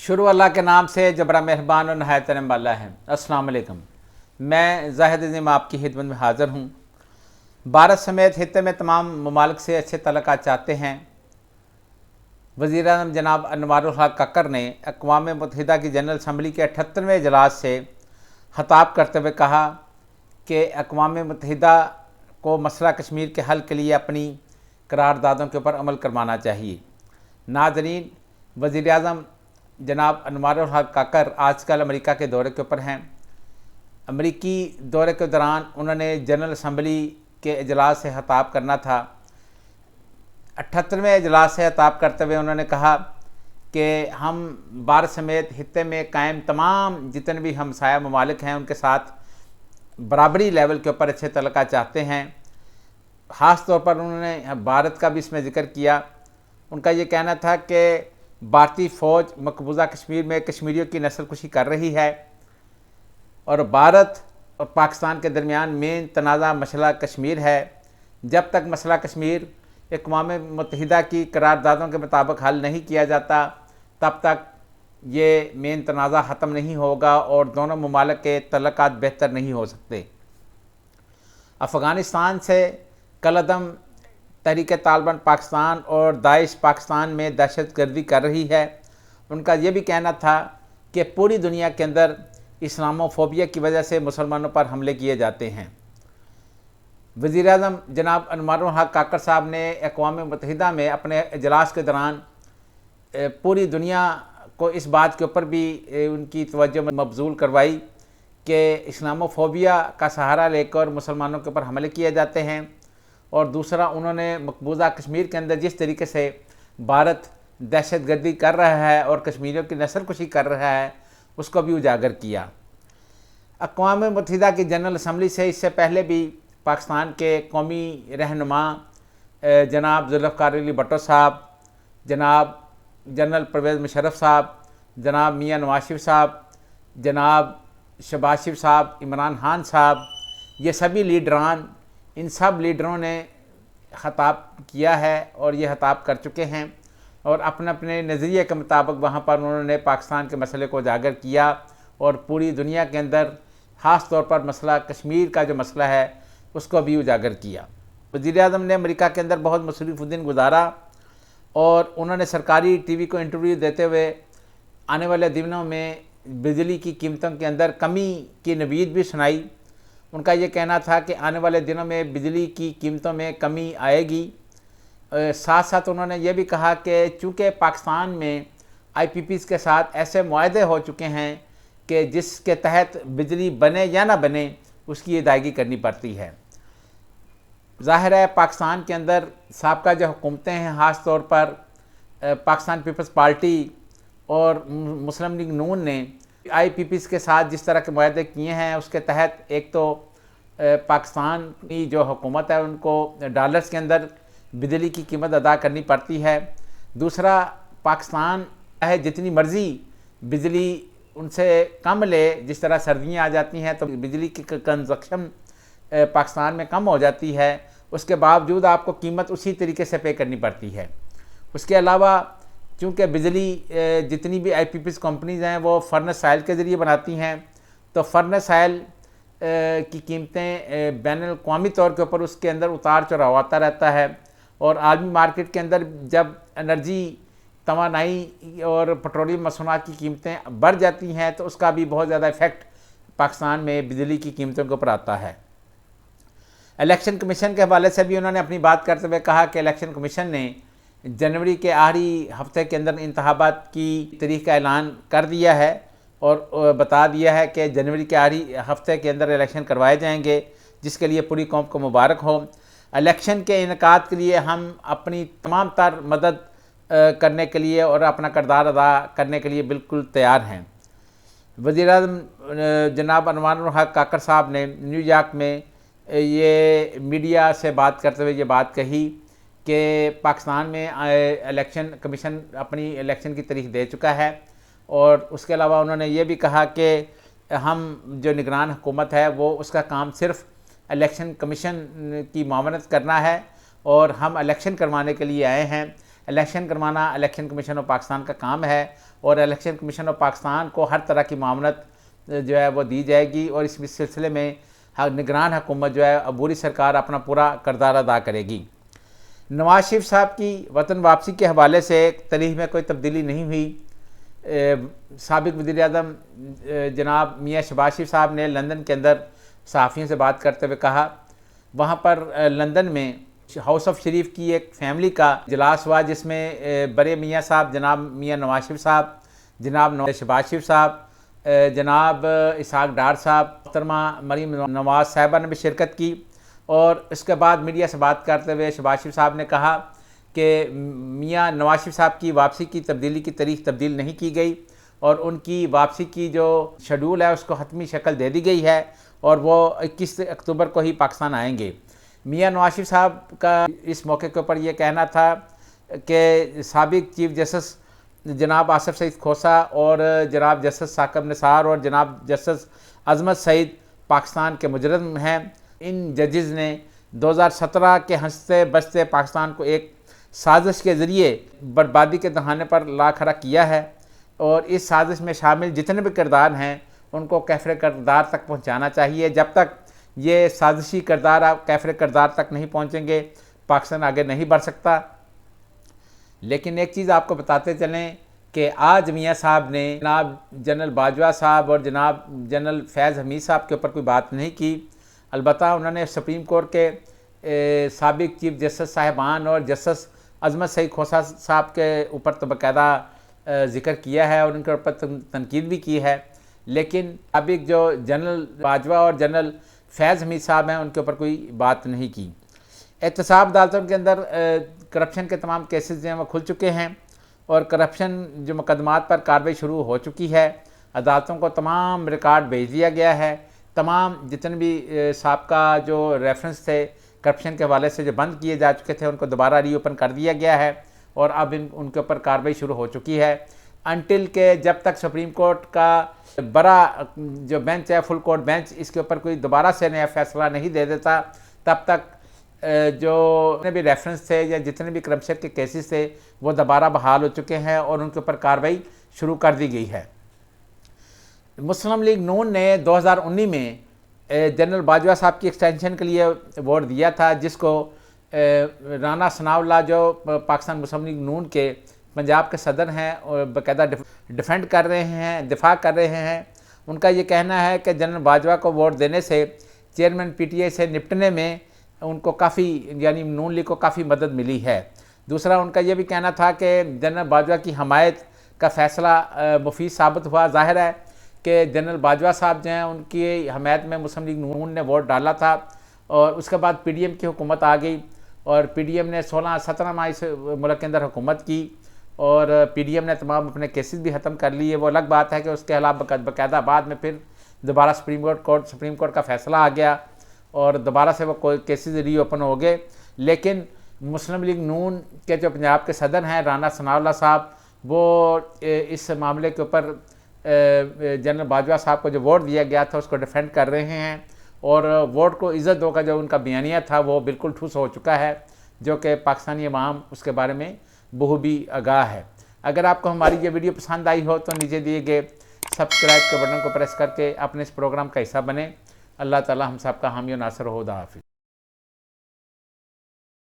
शुरू अल्लाह के नाम से जो बड़ा मेहरबान और नहायत रहम वाला है। अस्सलाम वालेकुम। मैं ज़ाहिद अज़ीम आपकी खिदमत में हाज़िर हूँ। भारत समेत खित्ते में तमाम ममालिक से अच्छे तल्लुकात चाहते हैं। वज़ीर-ए-आज़म जनाब अनवारुल हक कक्कर ने अक़वाम मुत्तहिदा की जनरल असम्बली के 78वें इजलास से खिताब करते हुए कहा कि अक़वाम मुत्तहिदा को मसला कश्मीर के हल के लिए अपनी करारदादों के ऊपर अमल करवाना चाहिए। नाज़रीन, वज़ीर-ए-आज़म जनाब अनवारुल हक कक्कर आजकल अमेरिका के दौरे के ऊपर हैं। अमेरिकी दौरे के दौरान उन्होंने जनरल असम्बली के इजलास से खिताब करना था। 78वें इजलास से खिताब करते हुए उन्होंने कहा कि हम भारत समेत खित्ते में कायम तमाम जितने भी हमसाया ममालिक हैं उनके साथ बराबरी लेवल के ऊपर अच्छे तल्लुकात चाहते हैं। ख़ास तौर पर उन्होंने भारत का भी इसमें ज़िक्र किया। उनका ये कहना था कि भारतीय फ़ौज मकबूजा कश्मीर में कश्मीरियों की नस्लकुशी कर रही है और भारत और पाकिस्तान के दरमियान मेन तनाज़ा मसला कश्मीर है। जब तक मसला कश्मीर अक़वाम मुत्तहिदा की करारदादों के मुताबिक हल नहीं किया जाता तब तक ये मेन तनाज़ा ख़त्म नहीं होगा और दोनों ममालिक के तल्लुकात बेहतर नहीं हो सकते। अफ़गानिस्तान से कलअदम तहरीक तालिबान पाकिस्तान और दाइश पाकिस्तान में दहशत गर्दी कर रही है। उनका ये भी कहना था कि पूरी दुनिया के अंदर इस्लामोफोबिया की वजह से मुसलमानों पर हमले किए जाते हैं। वज़ीर-ए-आज़म जनाब अनवारुल हक कक्कर साहब ने अक़वाम मुत्तहिदा में अपने इजलास के दौरान पूरी दुनिया को इस बात के ऊपर भी उनकी तवज्जो मबज़ूल करवाई कि इस्लामोफोबिया का सहारा लेकर मुसलमानों के ऊपर हमले किए जाते हैं। और दूसरा, उन्होंने मकबूजा कश्मीर के अंदर जिस तरीके से भारत दहशत गर्दी कर रहा है और कश्मीरियों की नस्लकुशी कर रहा है उसको भी उजागर किया। अक़वाम मुत्तहिदा की जनरल असम्बली से इससे पहले भी पाकिस्तान के कौमी रहनुमा जनाब ज़ुल्फ़िकार अली भुट्टो साहब, जनाब जनरल परवेज़ मुशर्रफ साहब, जनाब मियाँ नवाज़ शरीफ साहब, जनाब शहबाज शरीफ साहब, इमरान खान साहब, ये सभी लीडरान, इन सब लीडरों ने खिताब किया है और ये खिताब कर चुके हैं और अपने अपने नज़रिए के मुताबिक वहाँ पर उन्होंने पाकिस्तान के मसले को उजागर किया और पूरी दुनिया के अंदर ख़ास तौर पर मसला कश्मीर का जो मसला है उसको भी उजागर किया। वज़ीर-ए-आज़म ने अमेरिका के अंदर बहुत मुशर्रफ दिन गुजारा और उन्होंने सरकारी टीवी को इंटरव्यू देते हुए आने वाले दिनों में बिजली की कीमतों के अंदर कमी की नवीद भी सुनाई। उनका ये कहना था कि आने वाले दिनों में बिजली की कीमतों में कमी आएगी। साथ साथ उन्होंने ये भी कहा कि चूँकि पाकिस्तान में IPPs के साथ ऐसे मुआहदे हो चुके हैं कि जिसके तहत बिजली बने या ना बने उसकी अदायगी करनी पड़ती है। ज़ाहिर है पाकिस्तान के अंदर साबका जो हुकूमतें हैं, ख़ास तौर पर पाकिस्तान पीपल्स पार्टी और मुस्लिम लीग नून ने IPPs के साथ जिस तरह के मुआहदे किए हैं उसके तहत एक तो पाकिस्तान की जो हुकूमत है उनको डॉलर्स के अंदर बिजली की कीमत अदा करनी पड़ती है। दूसरा, पाकिस्तान है जितनी मर्ज़ी बिजली उनसे कम ले, जिस तरह सर्दियाँ आ जाती हैं तो बिजली की कंजक्शन पाकिस्तान में कम हो जाती है, उसके बावजूद आपको कीमत उसी तरीके से पे करनी पड़ती है। उसके अलावा चूँकि बिजली जितनी भी IPPs कंपनीज़ हैं वो फर्नेस ऑयल के ज़रिए बनाती हैं तो फर्नेस ऑयल की कीमतें बैनुल-अक़वामी तौर के ऊपर उसके अंदर उतार चढ़ाव आता रहता है और आलमी मार्केट के अंदर जब एनर्जी, तवानाई और पेट्रोलियम मसनूआत की कीमतें बढ़ जाती हैं तो उसका भी बहुत ज़्यादा इफ़ेक्ट पाकिस्तान में बिजली की कीमतों के ऊपर आता है। इलेक्शन कमीशन के हवाले से भी उन्होंने अपनी बात करते हुए कहा कि इलेक्शन कमीशन ने जनवरी के आखिरी हफ्ते के अंदर इंतखाबात की तारीख का ऐलान कर दिया है और बता दिया है कि जनवरी के आखिरी हफ्ते के अंदर इलेक्शन करवाए जाएंगे, जिसके लिए पूरी कौम को मुबारक हो। इलेक्शन के इनेकाद के लिए हम अपनी तमाम तर मदद करने के लिए और अपना किरदार अदा करने के लिए बिल्कुल तैयार हैं। वज़ीर-ए-आज़म जनाब अनवारुल हक कक्कर साहब ने न्यूयॉर्क में ये मीडिया से बात करते हुए ये बात कही कि पाकिस्तान में इलेक्शन कमीशन अपनी इलेक्शन की तारीख दे चुका है और उसके अलावा उन्होंने ये भी कहा कि हम जो निगरान हुकूमत है वो उसका काम सिर्फ़ इलेक्शन कमीशन की मावनत करना है और हम इलेक्शन करवाने के लिए आए हैं। इलेक्शन करवाना इलेक्शन कमीशन ऑफ पाकिस्तान का काम है और इलेक्शन कमीशन ऑफ पाकिस्तान को हर तरह की मामलत जो है वो दी जाएगी और इस सिलसिले में निगरान हुकूमत जो है अबूरी सरकार अपना पूरा किरदार अदा करेगी। नवाज शरीफ साहब की वतन वापसी के हवाले से तारीख में कोई तब्दीली नहीं हुई। साबिक वज़ीर आज़म जनाब मियाँ शहबाज शरीफ साहब ने लंदन के अंदर सहाफ़ियों से बात करते हुए कहा, वहाँ पर लंदन में हाउस ऑफ शरीफ की एक फैमिली का इजलास हुआ जिसमें बड़े मियाँ साहब जनाब मियाँ नवाज शरीफ साहब, जनाब शहबाज शरीफ साहब, जनाब इसहाक डार साहब, मोहतरमा मरीम नवाज साहिबा ने भी शिरकत की। और इसके बाद मीडिया से बात करते हुए शहबाज शरीफ साहब ने कहा कि मियाँ नवाज शरीफ साहब की वापसी की तब्दीली की तारीख तब्दील नहीं की गई और उनकी वापसी की जो शेड्यूल है उसको हतमी शक्ल दे दी गई है और वो 21 अक्टूबर को ही पाकिस्तान आएंगे। मियाँ नवाज शरीफ साहब का इस मौके के ऊपर ये कहना था कि साबिक चीफ जस्टिस जनाब आसिफ सईद खोसा और जनाब जस्टिस साकिब निसार और जनाब जस्टिस अजमत सईद पाकिस्तान के मुजरिम हैं। इन जजेज़ ने 2017 के हंसते बचते पाकिस्तान को एक साजिश के ज़रिए बर्बादी के दहाने पर ला खड़ा किया है और इस साजिश में शामिल जितने भी किरदार हैं उनको कैफ़रे किरदार तक पहुंचाना चाहिए। जब तक ये साजिशी किरदार कैफ़रे किरदार तक नहीं पहुंचेंगे पाकिस्तान आगे नहीं बढ़ सकता। लेकिन एक चीज़ आपको बताते चलें कि आज मियाँ साहब ने जनाब जनरल बाजवा साहब और जनाब जनरल फैज़ हमीद साहब के ऊपर कोई बात नहीं की। अलबत्ता उन्होंने सुप्रीम कोर्ट के साबिक चीफ जस्टिस साहिबान और जस्टिस अजमत सईद खोसा साहब के ऊपर तो बाकायदा ज़िक्र किया है और उनके ऊपर तनकीद भी की है, लेकिन साबिक जो जनरल बाजवा और जनरल फैज़ हमीद साहब हैं उनके ऊपर कोई बात नहीं की। एहतसाब अदालतों के अंदर करप्शन के तमाम केसेस जो हैं वो खुल चुके हैं और करप्शन जो मुकदमात पर कार्रवाई शुरू हो चुकी है। अदालतों को तमाम रिकॉर्ड भेज दिया गया है। तमाम जितने भी साबका जो रेफरेंस थे करप्शन के हवाले से जो बंद किए जा चुके थे उनको दोबारा रीओपन कर दिया गया है और अब उनके ऊपर कार्रवाई शुरू हो चुकी है। अनटिल के जब तक सुप्रीम कोर्ट का बड़ा जो बेंच है फुल कोर्ट बेंच इसके ऊपर कोई दोबारा से नया फैसला नहीं दे देता तब तक जो जितने भी रेफरेंस थे या जितने भी करप्शन के केसेस थे वो दोबारा बहाल हो चुके हैं और उनके ऊपर कार्रवाई शुरू कर दी गई है। मुस्लिम लीग नून ने 2019 में जनरल बाजवा साहब की एक्सटेंशन के लिए वोट दिया था, जिसको राना सनाउल्लाह जो पाकिस्तान मुस्लिम लीग नून के पंजाब के सदर हैं और बाकायदा डिफेंड कर रहे हैं, दिफा कर रहे हैं। उनका ये कहना है कि जनरल बाजवा को वोट देने से चेयरमैन पीटीआई से निपटने में उनको काफ़ी यानी नून लीग को काफ़ी मदद मिली है। दूसरा उनका ये भी कहना था कि जनरल बाजवा की हमायत का फ़ैसला मुफीद साबित हुआ। ज़ाहिर है कि जनरल बाजवा साहब जो हैं उनकी हमायत में मुस्लिम लीग नून ने वोट डाला था और उसके बाद पीडीएम की हुकूमत आ गई और पीडीएम ने 16-17 माह इस मुल्क के अंदर हुकूमत की और पीडीएम ने तमाम अपने केसेस भी ख़त्म कर लिए। वो अलग बात है कि उसके खिलाफ बाकायदा बाद में फिर दोबारा सुप्रीम कोर्ट का फ़ैसला आ गया और दोबारा से वो केसेस रीओपन हो गए। लेकिन मुस्लिम लीग नून के जो पंजाब के सदर हैं राना सनाउल्लाह साहब, वो इस मामले के ऊपर जनरल बाजवा साहब को जो वोट दिया गया था उसको डिफेंड कर रहे हैं और वोट को इज़्ज़त दो का जो उनका बयानिया था वो बिल्कुल ठुस हो चुका है, जो कि पाकिस्तानी अवाम उसके बारे में बखूबी आगाह है। अगर आपको हमारी ये वीडियो पसंद आई हो तो नीचे दिए गए सब्सक्राइब के बटन को प्रेस करके अपने इस प्रोग्राम का हिस्सा बने। अल्लाह ताला हम सब का हामी और नासर हो। खुदा हाफिज़।